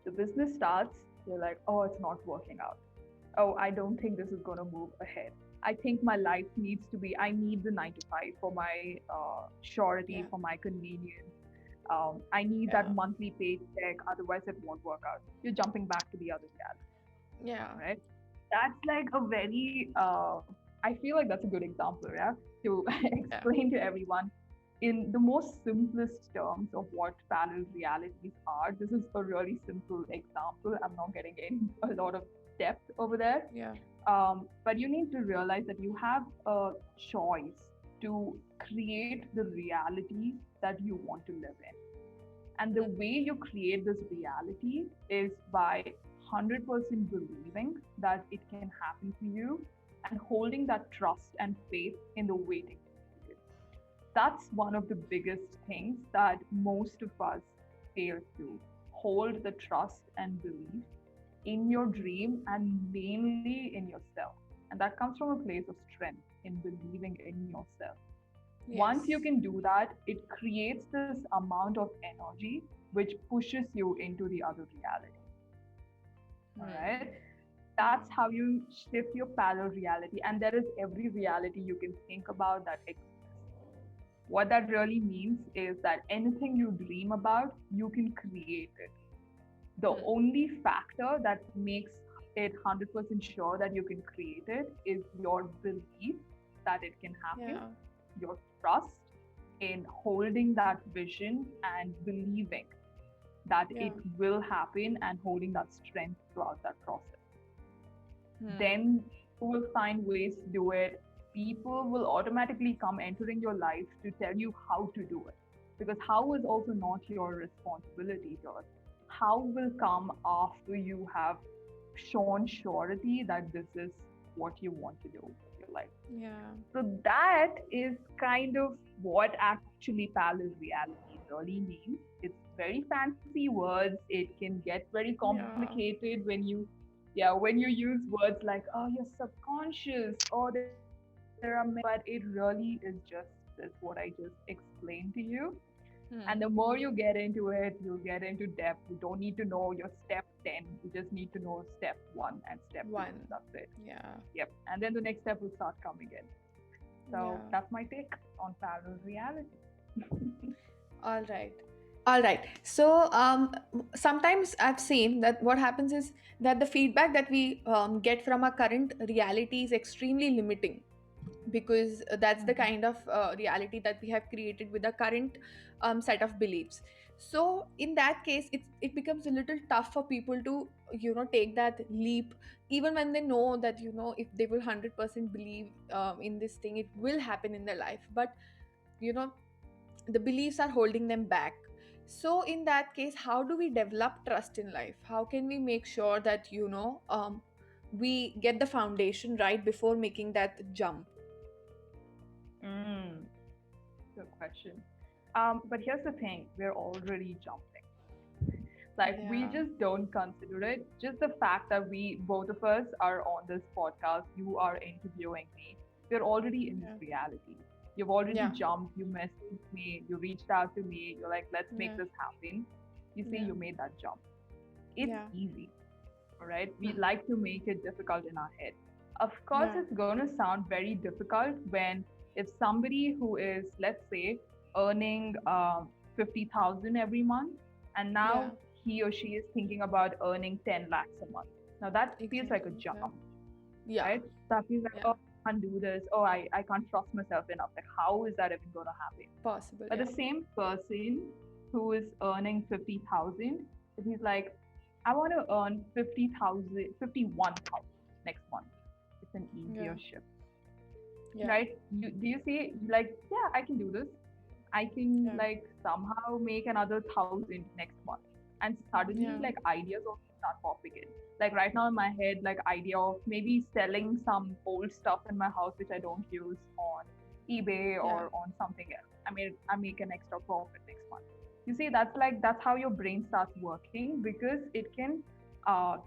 Speaker 2: The business starts, you're like, oh, it's not working out. Oh, I don't think this is going to move ahead. I think my life needs to be, I need the 9 to 5 for my surety,
Speaker 1: Yeah.
Speaker 2: for my convenience. I need that
Speaker 1: Yeah.
Speaker 2: monthly paycheck, otherwise it won't work out. You're jumping back to the other reality,
Speaker 1: Yeah.
Speaker 2: right? That's like a very, I feel like that's a good example, yeah, to
Speaker 1: Yeah.
Speaker 2: explain to everyone in the most simplest terms of what parallel realities are. This is a really simple example. I'm not getting in a lot of depth over there.
Speaker 1: Yeah.
Speaker 2: But you need to realize that you have a choice to create the reality that you want to live in. And the
Speaker 1: Hmm.
Speaker 2: way you create this reality is by 100% believing that it can happen to you and holding that trust and faith in the waiting period. That's one of the biggest things that most of us fail to hold the trust and belief in your dream and mainly in yourself. And that comes from a place of strength in believing in yourself. Once you
Speaker 1: Yes.
Speaker 2: can do that, it creates this amount of energy which pushes you into the other reality. All
Speaker 1: Hmm.
Speaker 2: right.
Speaker 1: Yeah.
Speaker 2: That's how you shift your parallel reality. And there is every reality you can think about that exists. What that really means is that anything you dream about, you can create it. The
Speaker 1: Hmm.
Speaker 2: only factor that makes it 100% sure that you can create it is your belief that it can happen,
Speaker 1: Yeah.
Speaker 2: your trust in holding that vision and believing that
Speaker 1: Yeah.
Speaker 2: it will happen and holding that strength throughout that process.
Speaker 1: Hmm.
Speaker 2: Then you will find ways to do it. People will automatically come entering your life to tell you how to do it. because how is also not your responsibility here. How will come after you have shown surety that this is what you want to do with your life.
Speaker 1: Yeah.
Speaker 2: So that is kind of what actually palace reality really means. It's very fancy words. It can get very
Speaker 1: Yeah.
Speaker 2: complicated when when you use words like, oh, your subconscious, oh, there are many, but it really is just this what I just explained to you. And the
Speaker 1: Hmm.
Speaker 2: more you get into it, you'll get into depth. You don't need to know your step 10. You just need to know step 1 and step 2.
Speaker 1: One.
Speaker 2: That's it.
Speaker 1: Yeah.
Speaker 2: Yep. And then the next step will start coming in. So
Speaker 1: Yeah.
Speaker 2: that's my take on parallel reality.
Speaker 1: All right. All right. So sometimes I've seen that what happens is that the feedback that we get from our current reality is extremely limiting, because that's the
Speaker 2: Mhm.
Speaker 1: kind of reality that we have created with the current set of beliefs. So in that case, it becomes a little tough for people to take that leap, even when they know that if they will 100% believe in this thing, it will happen in their life. But you know the beliefs are holding them back. So in that case, how do we develop trust in life? How can we make sure that we get the foundation right before making that jump?
Speaker 2: Mm, good question. But here's the thing, we're already jumping. Like, we
Speaker 1: Yeah.
Speaker 2: just don't consider it. Just the fact that we, both of us, are on this podcast, you are interviewing me, we're already in this
Speaker 1: Yeah.
Speaker 2: reality. You've already
Speaker 1: Yeah.
Speaker 2: jumped, you messaged me, you reached out to me, you're like, let's make
Speaker 1: Yeah.
Speaker 2: this happen. You see,
Speaker 1: Yeah.
Speaker 2: you made that jump. It's
Speaker 1: Yeah.
Speaker 2: easy, all right? We
Speaker 1: Hmm.
Speaker 2: like to make it difficult in our head. Of course,
Speaker 1: Yeah.
Speaker 2: it's going to sound very difficult when, if somebody who is, let's say, earning 50,000 every month, and
Speaker 1: Yeah.
Speaker 2: now he or she is thinking about earning 10 lakhs a month. Now that feels like a
Speaker 1: Exactly.
Speaker 2: jump,
Speaker 1: Yeah. Yeah.
Speaker 2: right? That feels like,
Speaker 1: Yeah.
Speaker 2: oh, I can't do this. Oh, I can't trust myself enough. Like, how is that even going to happen?
Speaker 1: Possible.
Speaker 2: But
Speaker 1: Yeah.
Speaker 2: the same person who is earning 50,000, he's like, I want to earn 50,000, 51,000 next month. It's an
Speaker 1: Yeah.
Speaker 2: easier shift,
Speaker 1: Yeah.
Speaker 2: right? Do you see, like, yeah, I can do this. I can,
Speaker 1: Yeah.
Speaker 2: like, somehow make another 1,000 next month. And suddenly,
Speaker 1: Yeah.
Speaker 2: like, ideas also start popping in. Like, right now in my head, like, idea of maybe selling some old stuff in my house which I don't use on eBay
Speaker 1: Yeah.
Speaker 2: or on something else. I make an extra profit next month. You see, that's how your brain starts working, because it can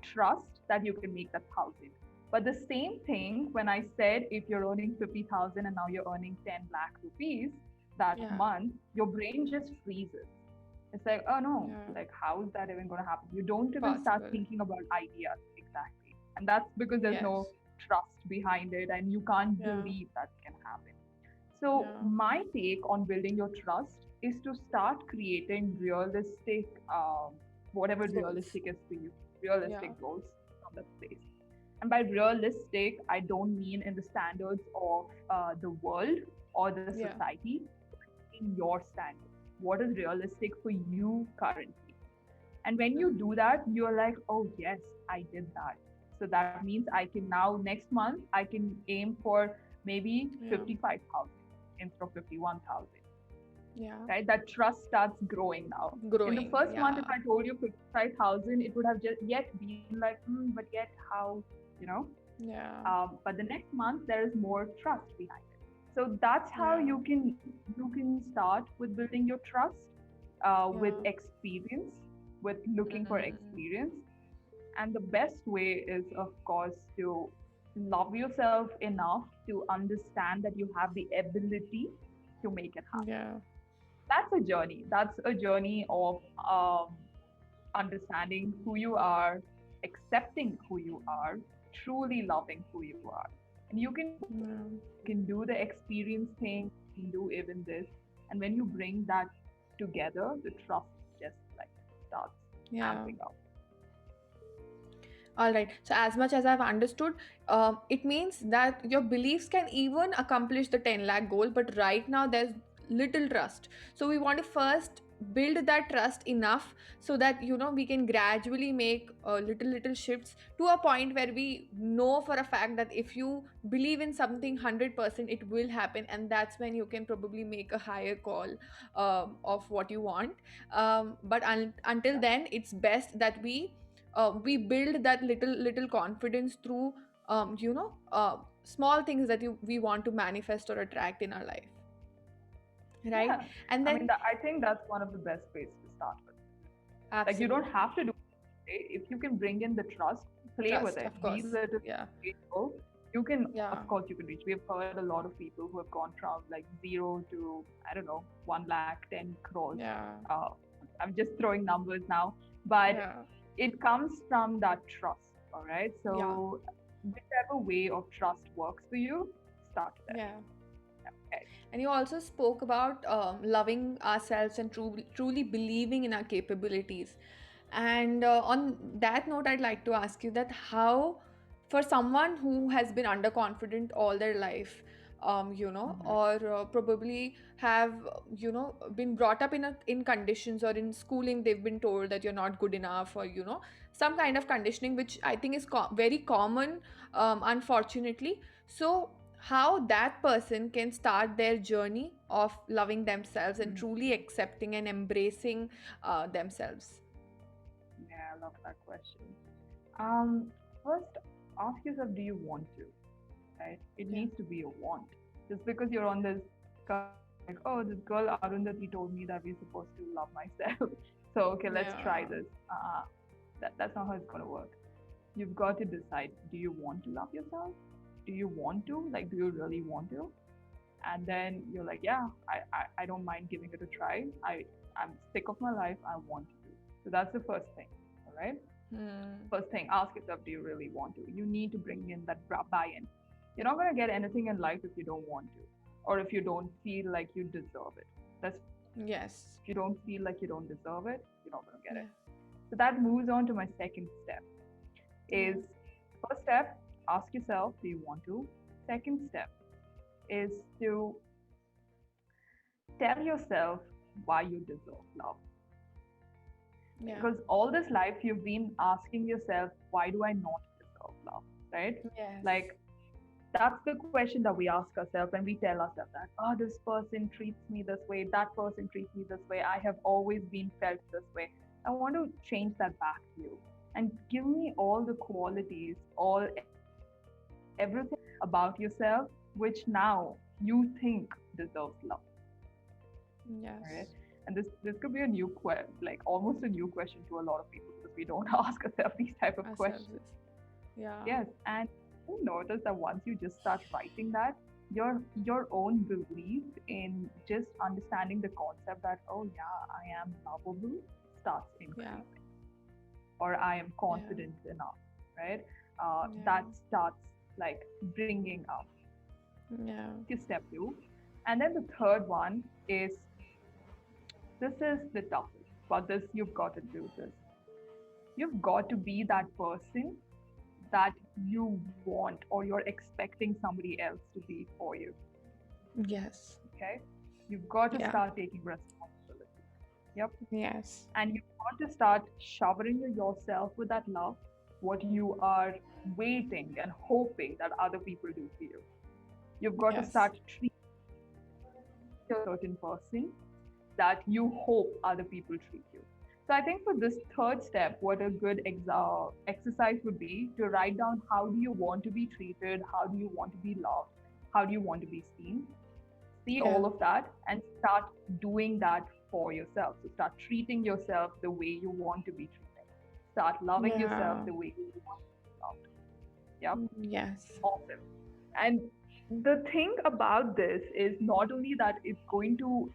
Speaker 2: trust that you can make that 1,000. But the same thing when I said, if you're earning 50,000 and now you're earning 10 lakh rupees that
Speaker 1: Yeah.
Speaker 2: month, your brain just freezes. It's like, oh no,
Speaker 1: Yeah.
Speaker 2: like, how is that even going to happen? You don't even start
Speaker 1: Possible.
Speaker 2: thinking about ideas exactly. And that's because there's no
Speaker 1: Yes.
Speaker 2: trust behind it and you can't
Speaker 1: Yeah.
Speaker 2: believe that can happen. So,
Speaker 1: Yeah.
Speaker 2: my take on building your trust is to start creating realistic, whatever
Speaker 1: Goals.
Speaker 2: realistic is for you,
Speaker 1: Yeah.
Speaker 2: realistic goals from that place. And by realistic, I don't mean in the standards of the world or the
Speaker 1: Yeah.
Speaker 2: society, in your standards. What is realistic for you currently? And when you do that, you're like, oh, yes, I did that. So that means I can now, next month, I can aim for maybe
Speaker 1: Yeah.
Speaker 2: 55,000 instead of 51,000,
Speaker 1: Yeah.
Speaker 2: right? That trust starts growing now. In the
Speaker 1: Growing.
Speaker 2: first month, if
Speaker 1: Yeah.
Speaker 2: I told you 55,000, it would have just yet been like, but yet how, you know?
Speaker 1: Yeah.
Speaker 2: But the next month, there is more trust behind it. So that's how
Speaker 1: Yeah.
Speaker 2: you can start with building your trust with
Speaker 1: Yeah.
Speaker 2: experience, with looking for
Speaker 1: Mm.
Speaker 2: experience. And the best way is, of course, to love yourself enough to understand that you have the ability to make it happen.
Speaker 1: Yeah.
Speaker 2: That's a journey. That's a journey of understanding who you are, accepting who you are, truly loving who you are. And you can do it.
Speaker 1: Yeah.
Speaker 2: You can do the experience thing, you can do even this. And when you bring that together, the trust just like starts
Speaker 1: Yeah.
Speaker 2: amping up.
Speaker 1: All right. So, as much as I've understood, it means that your beliefs can even accomplish the 10 lakh goal, but right now there's little trust. So, we want to first build that trust enough so that we can gradually make little shifts to a point where we know for a fact that if you believe in something 100% it will happen, and that's when you can probably make a higher call of what you want. But until then, it's best that we build that little confidence through small things that we want to manifest or attract in our life, right?
Speaker 2: Yeah.
Speaker 1: And
Speaker 2: I mean,
Speaker 1: then
Speaker 2: I think that's one of the best ways to start with. Like, you don't
Speaker 1: absolutely.
Speaker 2: have to do it. If you can bring in the trust, play with
Speaker 1: Trust,
Speaker 2: it,
Speaker 1: of
Speaker 2: be
Speaker 1: course.
Speaker 2: little
Speaker 1: Yeah.
Speaker 2: grateful. You can,
Speaker 1: Yeah.
Speaker 2: of course, you can reach. We've heard a lot of people who have gone from like zero to, I don't know, 1 lakh, 10 crores.
Speaker 1: Yeah.
Speaker 2: Uh, I'm just throwing numbers now, but
Speaker 1: Yeah.
Speaker 2: it comes from that trust. All right.
Speaker 1: Yeah.
Speaker 2: So, whichever way of trust works for you, start there.
Speaker 1: Yeah.
Speaker 2: Okay.
Speaker 1: And you also spoke about loving ourselves and truly believing in our capabilities. And on that note, I'd like to ask you that how, for someone who has been underconfident all their life,
Speaker 2: Mhm.
Speaker 1: or probably have, been brought up in conditions, or in schooling, they've been told that you're not good enough, or, some kind of conditioning, which I think is very common, unfortunately. So, how that person can start their journey of loving themselves and
Speaker 2: Mhm.
Speaker 1: truly accepting and embracing themselves.
Speaker 2: Yeah, I love that question. Um, First, ask yourself, do you want to? Right? It
Speaker 1: Yeah.
Speaker 2: needs to be a want. Just because you're on this cusp of like, oh, this girl Arundathi told me that we're supposed to love myself. So okay, let's try
Speaker 1: Yeah.
Speaker 2: this. That's not how it's gonna work. You've got to decide, do you want to love yourself? Do you want to? Like, do you really want to? And then you're like, yeah, I don't mind giving it a try. I'm sick of my life. I want to do. So that's the first thing. All right.
Speaker 1: Hmm.
Speaker 2: First thing, ask yourself, do you really want to? You need to bring in that buy-in. You're not going to get anything in life if you don't want to, or if you don't feel like you deserve it. That's first.
Speaker 1: Yes.
Speaker 2: If you don't feel like you don't deserve it, you're not going to get
Speaker 1: Yeah.
Speaker 2: it. So that moves on to my second step.
Speaker 1: Yeah.
Speaker 2: Is first step, ask yourself, do you want to? Second step is to tell yourself why you deserve love.
Speaker 1: Yeah.
Speaker 2: Because all this life you've been asking yourself, why do I not deserve love? Right?
Speaker 1: Yes.
Speaker 2: Like, that's the question that we ask ourselves when we tell ourselves that, oh, this person treats me this way, that person treats me this way, I have always been felt this way. I want to change that back to you and give me all the qualities, all everything about yourself which now you think deserves love. Right?
Speaker 1: Yes.
Speaker 2: And this could be a new like almost a new question to a lot of people because we don't ask ourselves these type of
Speaker 1: Ourselves.
Speaker 2: questions.
Speaker 1: Yeah.
Speaker 2: Yes, and you notice that once you just start writing that, your own belief in just understanding the concept that, oh yeah, I am lovable, starts
Speaker 1: Yeah.
Speaker 2: increasing, or I am
Speaker 1: Yeah.
Speaker 2: confident enough, right?
Speaker 1: Yeah.
Speaker 2: That starts like bringing up.
Speaker 1: Yeah.
Speaker 2: Is step two, and then the third one is, this is the toughest, but this you've got to do this. You've got to be that person that you want or you're expecting somebody else to be for you.
Speaker 1: Yes.
Speaker 2: Okay? You've got to
Speaker 1: Yeah.
Speaker 2: start taking responsibility. Yep.
Speaker 1: Yes.
Speaker 2: And you've got to start showering yourself with that love, what you are waiting and hoping that other people do for you. You've got to
Speaker 1: Yes.
Speaker 2: start treating a certain person that you hope other people treat you. So I think for this third step, what a good exercise would be to write down, how do you want to be treated? How do you want to be loved? How do you want to be seen? See
Speaker 1: Yeah.
Speaker 2: all of that and start doing that for yourself. So start treating yourself the way you want to be treated. Start loving yourself
Speaker 1: Yeah.
Speaker 2: the way you want to be loved. Yep.
Speaker 1: Yes.
Speaker 2: Awesome. And the thing about this is not only that it's going to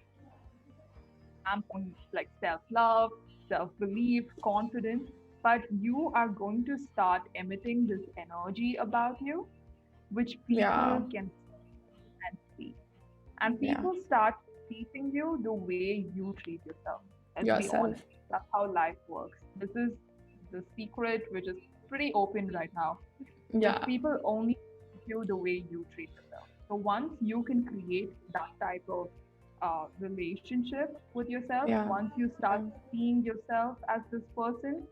Speaker 2: ramp on like self-love, self-belief, confidence, but you are going to start emitting this energy about you, which
Speaker 1: Yeah.
Speaker 2: people can and see. And
Speaker 1: Yeah.
Speaker 2: people start treating you the way you treat yourself. Let's be
Speaker 1: Yourself.
Speaker 2: honest. That's how life works. This is the secret, which is pretty open right now. Is
Speaker 1: Yeah.
Speaker 2: people only treat you the way you treat yourself. So once you can create that type of relationship with yourself,
Speaker 1: Yeah.
Speaker 2: once you start
Speaker 1: Yeah.
Speaker 2: seeing yourself as this person,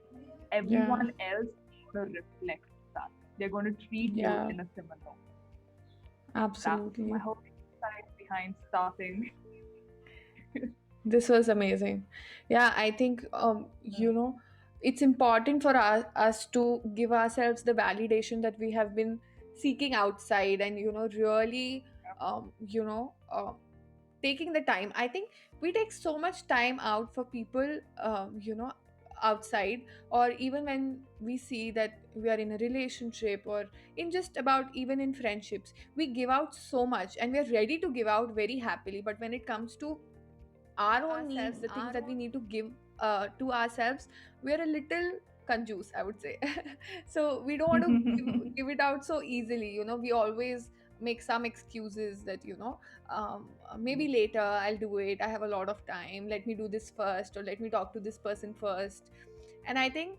Speaker 1: Yeah.
Speaker 2: everyone else is going to reflect that. They're going to treat you
Speaker 1: Yeah.
Speaker 2: in a similar way. That's my
Speaker 1: Absolutely.
Speaker 2: whole insight behind starting.
Speaker 1: This was amazing. Yeah, I think it's important for us to give ourselves the validation that we have been seeking outside, and really taking the time. I think we take so much time out for people, outside, or even when we see that we are in a relationship, or in just about even in friendships, we give out so much and we are ready to give out very happily, but when it comes to our own needs, the things that we need to give to ourselves, we are a little conjuice, I would say. So we don't want to give it out so easily. We always make some excuses that maybe later I'll do it, I have a lot of time, let me do this first, or let me talk to this person first. And I think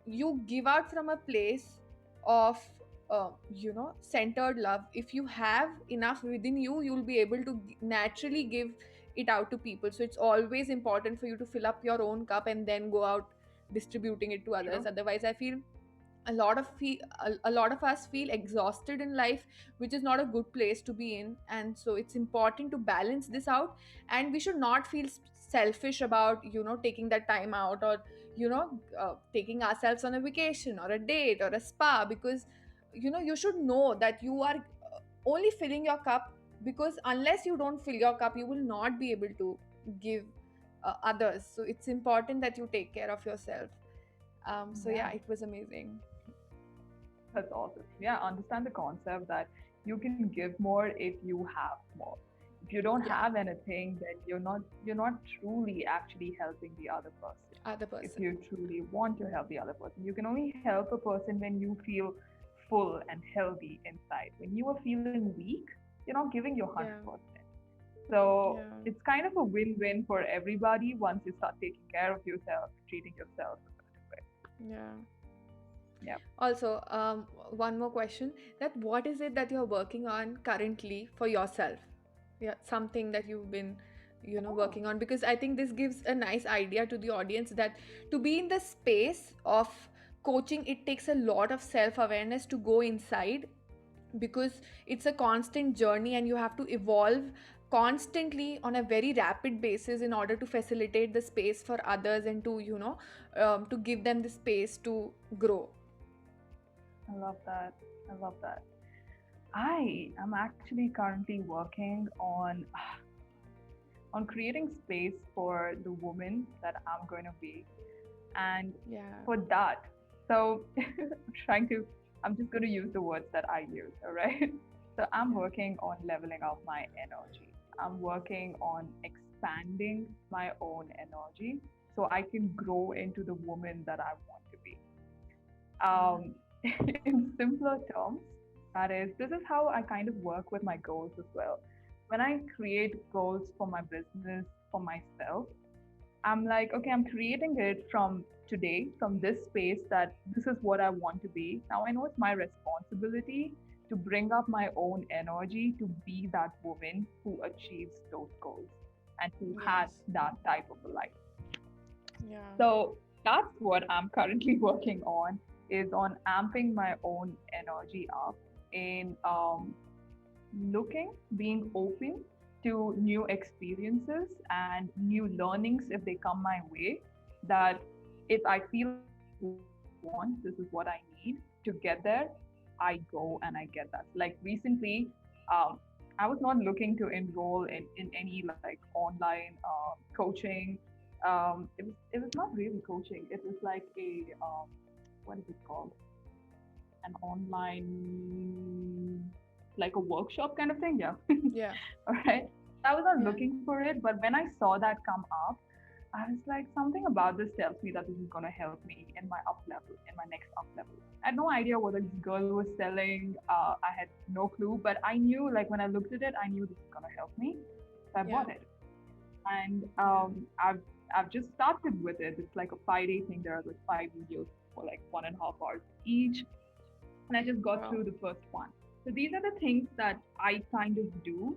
Speaker 1: you give out from a place of centered love. If you have enough within you, you'll be able to naturally give it out to people. So it's always important for you to fill up your own cup and then go out distributing it to others.
Speaker 2: True.
Speaker 1: Otherwise, I feel a lot of us feel exhausted in life, which is not a good place to be in. And so it's important to balance this out, and we should not feel selfish about taking that time out, or taking ourselves on a vacation or a date or a spa, because you should know that you are only filling your cup, because unless you don't fill your cup, you will not be able to give others. So it's important that you take care of yourself. So
Speaker 2: Yeah.
Speaker 1: yeah, it was amazing.
Speaker 2: That's awesome. Yeah, understand the concept that you can give more if you have more. If you don't
Speaker 1: Yeah,
Speaker 2: have anything, then you're not truly actually helping the other person.
Speaker 1: other
Speaker 2: If
Speaker 1: person.
Speaker 2: you truly want to help the other person, you can only help a person when you feel full and healthy inside. When you are feeling weak, you're not giving your
Speaker 1: Yeah,
Speaker 2: 100%. So
Speaker 1: yeah,
Speaker 2: it's kind of a win-win for everybody once you start taking care of yourself, treating yourself a certain way.
Speaker 1: yeah.
Speaker 2: Yeah.
Speaker 1: Also, one more question: that what is it that you're working on currently for yourself? Yeah, something that you've been
Speaker 2: Oh.
Speaker 1: working on, because I think this gives a nice idea to the audience that to be in the space of coaching, it takes a lot of self awareness to go inside, because it's a constant journey and you have to evolve constantly on a very rapid basis in order to facilitate the space for others, and to to give them the space to grow.
Speaker 2: I love that. I love that. I am actually currently working on creating space for the woman that I'm going to be. And
Speaker 1: Yeah,
Speaker 2: for that, so trying to I'm just going to use the words that I use, all right? So I'm
Speaker 1: yeah,
Speaker 2: working on leveling up my energy. I'm working on expanding my own energy so I can grow into the woman that I want to be.
Speaker 1: yeah,
Speaker 2: Um, in simpler terms, that is, this is how I kind of work with my goals as well. When I create goals for my business, for myself, I'm like, okay, I'm creating it from today, from this space that this is what I want to be. Now I know it's my responsibility to bring up my own energy to be that woman who achieves those goals and who has
Speaker 1: yes,
Speaker 2: that type of a life.
Speaker 1: yeah,
Speaker 2: So that's what I'm currently working on is on amping my own energy up in being open to new experiences and new learnings if they come my way. That if I feel like this is what I want, this is what I need to get there, I go and I get that. Like recently, um, I was not looking to enroll in any like online coaching. It was not really coaching. It was like a what is it called? An online like a workshop kind of thing. Yeah.
Speaker 1: yeah,
Speaker 2: All right. I was not
Speaker 1: yeah,
Speaker 2: looking for it, but when I saw that come up, I was like, something about this tells me that this is going to help me in my up level, in my next up level. I had no idea what this girl was selling. I had no clue, but I knew, like, when I looked at it, I knew this is going to help me. So I
Speaker 1: yeah,
Speaker 2: bought it. And
Speaker 1: yeah.
Speaker 2: I've just started with it. It's like a 5 day thing. There are like 5 videos for like 1.5 hours each, and I just got
Speaker 1: Wow.
Speaker 2: through the first one. So these are the things that I kind of do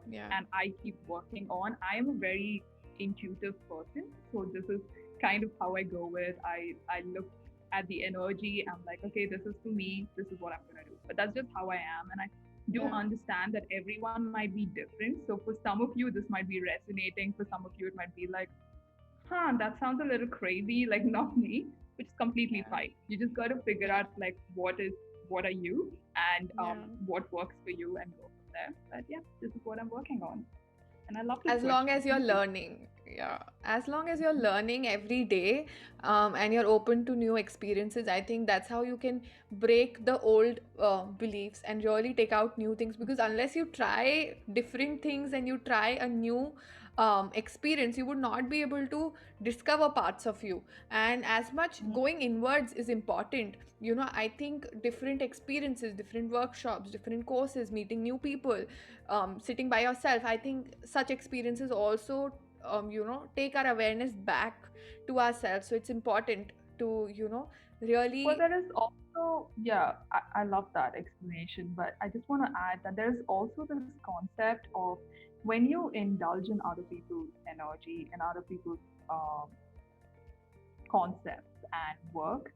Speaker 1: Yeah.
Speaker 2: and I keep working on. I am a very intuitive person, so this is kind of how I go with. I look at the energy. I'm like, okay, this is for me. This is what I'm gonna do. But that's just how I am, and I do
Speaker 1: Yeah.
Speaker 2: understand that everyone might be different. So for some of you, this might be resonating. For some of you, it might be like, huh, that sounds a little crazy, like not me, which is completely
Speaker 1: Yeah.
Speaker 2: fine. You just got to figure
Speaker 1: Yeah.
Speaker 2: out like what are you, and
Speaker 1: Yeah.
Speaker 2: what works for you, and go from there. But yeah, this is what I'm working on, and I love this
Speaker 1: As long
Speaker 2: question.
Speaker 1: as you're
Speaker 2: Thank you.
Speaker 1: learning, yeah, as long as you're learning every day, and you're open to new experiences, I think that's how you can break the old beliefs and really take out new things, because unless you try different things and you try a new experience, you would not be able to discover parts of you. And as much going inwards is important, I think different experiences, different workshops, different courses, meeting new people, sitting by yourself, I think such experiences also take our awareness back to ourselves. So it's important to
Speaker 2: Well,
Speaker 1: really.
Speaker 2: there is also, yeah, I love that explanation, but I just want to add that there's also this concept of when you indulge in other people's energy and other people's um, concepts and work,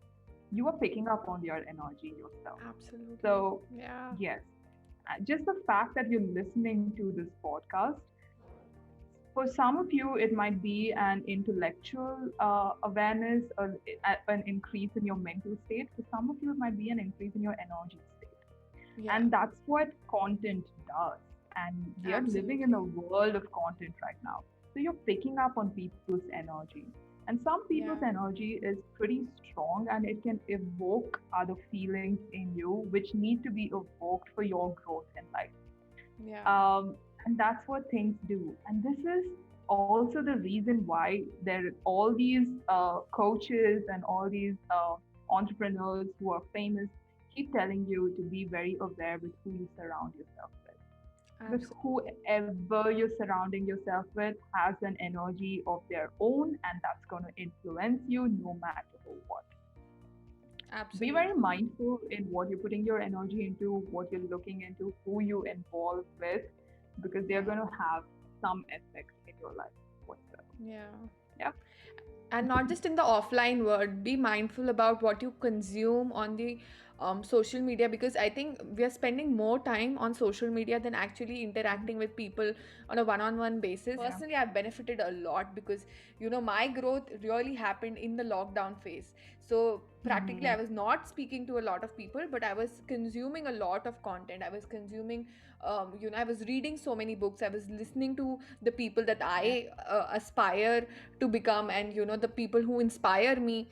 Speaker 2: you are picking up on their energy yourself.
Speaker 1: Absolutely.
Speaker 2: So,
Speaker 1: Yeah.
Speaker 2: yes, just the fact that you're listening to this podcast, for some of you, it might be an intellectual awareness or an increase in your mental state. For some of you, it might be an increase in your energy state.
Speaker 1: Yeah.
Speaker 2: And that's what content does. And we are living in a
Speaker 1: Absolutely.
Speaker 2: world of content right now. So you're picking up on people's energy. And some people's
Speaker 1: Yeah.
Speaker 2: energy is pretty strong and it can evoke other feelings in you, which need to be evoked for your growth in life.
Speaker 1: Yeah.
Speaker 2: And that's what things do. And this is also the reason why there are all these coaches and all these entrepreneurs who are famous keep telling you to be very aware with who you surround yourself with. Because
Speaker 1: Absolutely.
Speaker 2: whoever you're surrounding yourself with has an energy of their own, and that's going to influence you no matter what. Be very
Speaker 1: Absolutely.
Speaker 2: mindful in what you're putting your energy into, what you're looking into, who you involve with, because they're
Speaker 1: Yeah.
Speaker 2: going to have some effect in your life whatsoever.
Speaker 1: Yeah.
Speaker 2: Yeah.
Speaker 1: And not just in the offline world, be mindful about what you consume on the social media, because I think we are spending more time on social media than actually interacting with people on a one-on-one basis.
Speaker 2: Yeah.
Speaker 1: Personally, I've benefited a lot because my growth really happened in the lockdown phase. So practically I
Speaker 2: Hmm.
Speaker 1: was not speaking to a lot of people, but I was consuming a lot of content. I was consuming, I was reading so many books. I was listening to the people that
Speaker 2: Yeah.
Speaker 1: I aspire to become, and the people who inspire me.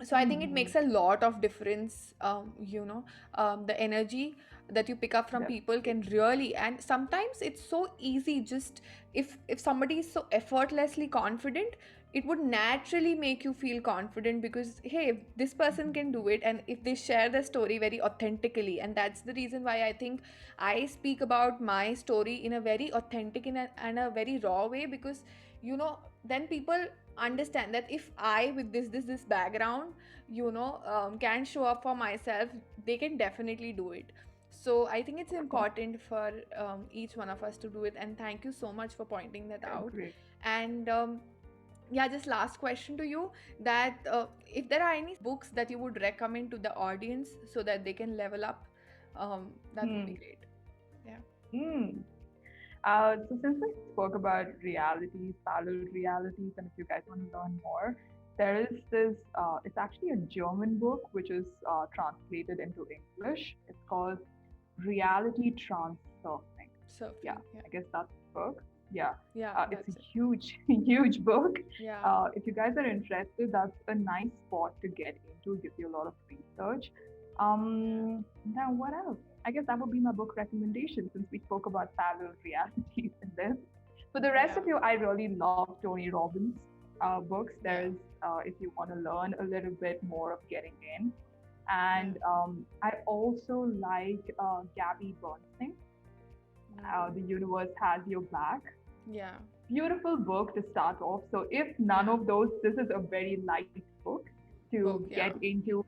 Speaker 1: So I think it
Speaker 2: Hmm.
Speaker 1: makes a lot of difference. The energy that you pick up from people
Speaker 2: Definitely.
Speaker 1: can really, and sometimes it's so easy, just if somebody is so effortlessly confident, it would naturally make you feel confident, because hey, if this person
Speaker 2: Hmm.
Speaker 1: can do it, and if they share their story very authentically. And that's the reason why I think I speak about my story in a very authentic and a very raw way, because then people understand that if I, with this background, can show up for myself, they can definitely do it. So I think it's important for each one of us to do it, and thank you so much for pointing that out.
Speaker 2: Agree.
Speaker 1: And yeah, just last question to you, that if there are any books that you would recommend to the audience so that they can level up, that would be
Speaker 2: Hmm.
Speaker 1: great. Yeah.
Speaker 2: Hmm. So since we spoke about realities, parallel realities, and if you guys want to learn more, there is this. It's actually a German book which is translated into English. It's called Reality Transurfing. Yeah,
Speaker 1: Surfing. Yeah.
Speaker 2: I guess that's the book. Yeah,
Speaker 1: Yeah,
Speaker 2: it's a
Speaker 1: that's it.
Speaker 2: huge, huge book.
Speaker 1: Yeah.
Speaker 2: If you guys are interested, that's a nice spot to get into. Gives you a lot of research.
Speaker 1: Yeah.
Speaker 2: Now, what else? I guess that would be my book recommendation since we spoke about parallel realities in this. For the rest
Speaker 1: Yeah.
Speaker 2: of you, I really love Tony Robbins' books.
Speaker 1: Yeah.
Speaker 2: There's, if you want to learn a little bit more of getting in.
Speaker 1: Yeah.
Speaker 2: And I also like Gabby Bernstein, The
Speaker 1: Mm.
Speaker 2: Universe Has Your Back.
Speaker 1: Yeah.
Speaker 2: Beautiful book to start off. So, if none
Speaker 1: Yeah.
Speaker 2: of those, this is a very light book to
Speaker 1: Book.
Speaker 2: get
Speaker 1: Yeah.
Speaker 2: into.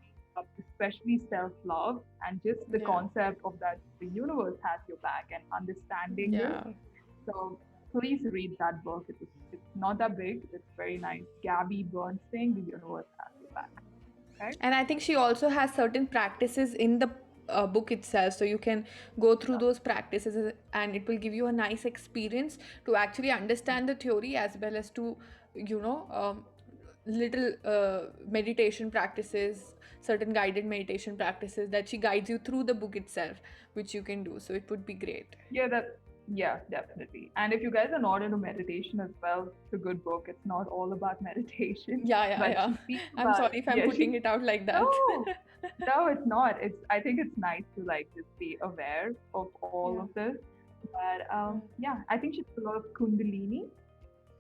Speaker 2: especially self-love, and just the
Speaker 1: Yeah.
Speaker 2: concept of that the universe has your back and understanding this.
Speaker 1: Yeah.
Speaker 2: So please read that book. It's not that big. It's very nice. Gabby Bernstein, The Universe Has Your Back. Okay.
Speaker 1: And I think she also has certain practices in the book itself, so you can go through
Speaker 2: Yeah.
Speaker 1: those practices, and it will give you a nice experience to actually understand the theory as well as to, you know, little meditation practices, certain guided meditation practices that she guides you through the book itself, which you can do. So it would be great.
Speaker 2: Yeah, yeah, definitely. And if you guys are not into meditation as well, it's a good book. It's not all about meditation,
Speaker 1: Yeah, yeah,
Speaker 2: but
Speaker 1: yeah.
Speaker 2: she speaks
Speaker 1: I'm
Speaker 2: about,
Speaker 1: sorry if I'm
Speaker 2: yeah,
Speaker 1: putting it out like that.
Speaker 2: no, no, it's not. I think it's nice to like just be aware of all
Speaker 1: Yeah.
Speaker 2: of this. But
Speaker 1: Yeah.
Speaker 2: yeah, I think she does a lot of Kundalini.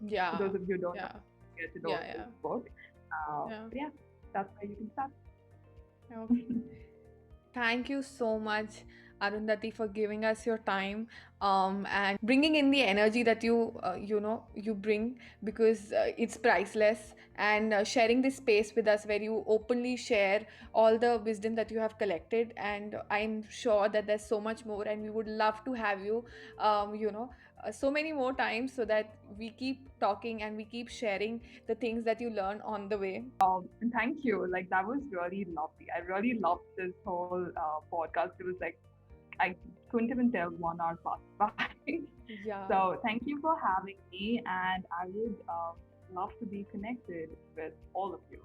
Speaker 2: For
Speaker 1: Yeah.
Speaker 2: those of you who don't know,
Speaker 1: Yeah.
Speaker 2: get to know
Speaker 1: Yeah.
Speaker 2: this
Speaker 1: Yeah.
Speaker 2: book.
Speaker 1: Yeah.
Speaker 2: But yeah, that's where you can start.
Speaker 1: Okay. Thank you so much, Arundhati, for giving us your time, and bringing in the energy that you bring, because it's priceless, and sharing this space with us where you openly share all the wisdom that you have collected. And I'm sure that there's so much more, and we would love to have you, so many more times, so that we keep talking and we keep sharing the things that you learn on the way.
Speaker 2: And thank you. Like that was really lovely. I really loved this whole podcast. It was like I couldn't even tell 1 hour passed by.
Speaker 1: Yeah.
Speaker 2: So thank you for having me, and I would love to be connected with all of you.